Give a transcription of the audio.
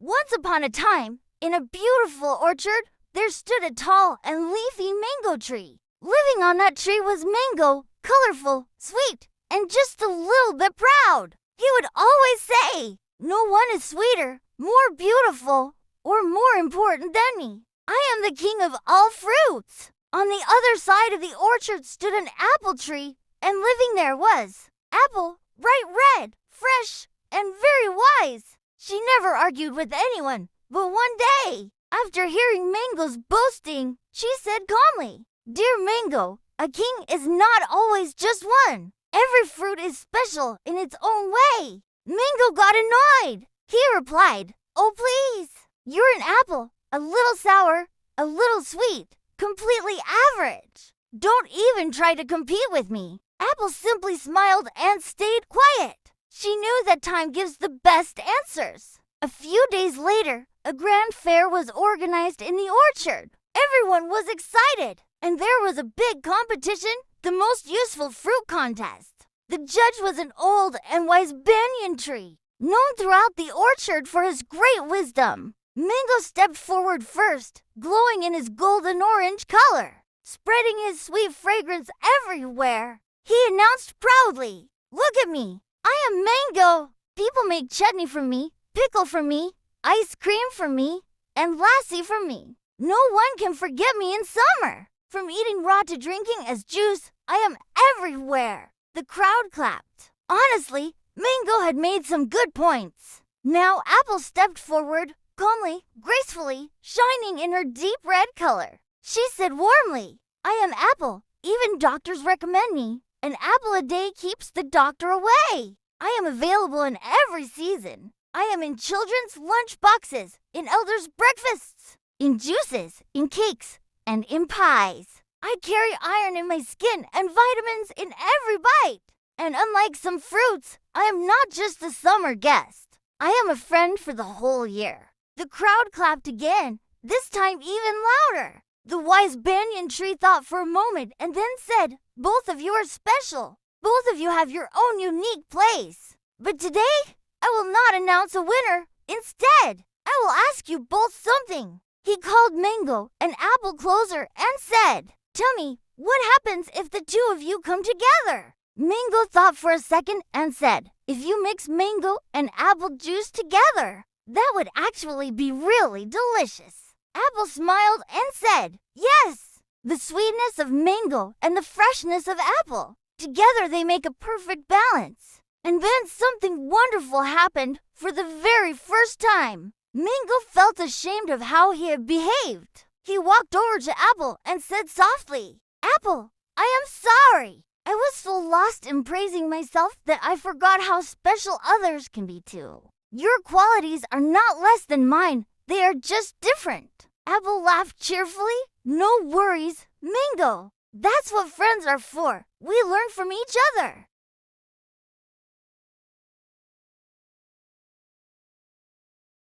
Once upon a time, in a beautiful orchard, there stood a tall and leafy mango tree. Living on that tree was Mango, colorful, sweet, and just a little bit proud. He would always say, "No one is sweeter, more beautiful, or more important than me. I am the king of all fruits." On the other side of the orchard stood an apple tree, and living there was Apple, bright red, fresh, and very wise. She never argued with anyone, but one day, after hearing Mango's boasting, she said calmly, "Dear Mango, a king is not always just one. Every fruit is special in its own way." Mango got annoyed. He replied, "Oh please, you're an apple, a little sour, a little sweet, completely average. Don't even try to compete with me." Apple simply smiled and stayed quiet. She knew that time gives the best answers. A few days later, a grand fair was organized in the orchard. Everyone was excited, and there was a big competition, the most useful fruit contest. The judge was an old and wise banyan tree, known throughout the orchard for his great wisdom. Mango stepped forward first, glowing in his golden orange color, spreading his sweet fragrance everywhere. He announced proudly, "Look at me. I am Mango. People make chutney from me, pickle from me, ice cream from me, and lassi from me. No one can forget me in summer. From eating raw to drinking as juice, I am everywhere." The crowd clapped. Honestly, Mango had made some good points. Now Apple stepped forward, calmly, gracefully, shining in her deep red color. She said warmly, "I am Apple. Even doctors recommend me. An apple a day keeps the doctor away. I am available in every season. I am in children's lunch boxes, in elders' breakfasts, in juices, in cakes, and in pies. I carry iron in my skin and vitamins in every bite. And unlike some fruits, I am not just a summer guest. I am a friend for the whole year." The crowd clapped again, this time even louder. The wise banyan tree thought for a moment and then said, "Both of you are special. Both of you have your own unique place. But today, I will not announce a winner. Instead, I will ask you both something." He called Mango and Apple closer and said, "Tell me, what happens if the two of you come together?" Mango thought for a second and said, "If you mix mango and apple juice together, that would actually be really delicious." Apple smiled and said, "Yes, the sweetness of mango and the freshness of apple. Together they make a perfect balance." And then something wonderful happened for the very first time. Mango felt ashamed of how he had behaved. He walked over to Apple and said softly, "Apple, I am sorry. I was so lost in praising myself that I forgot how special others can be too. Your qualities are not less than mine. They are just different." Apple laughed cheerfully. "No worries, Mango. That's what friends are for. We learn from each other."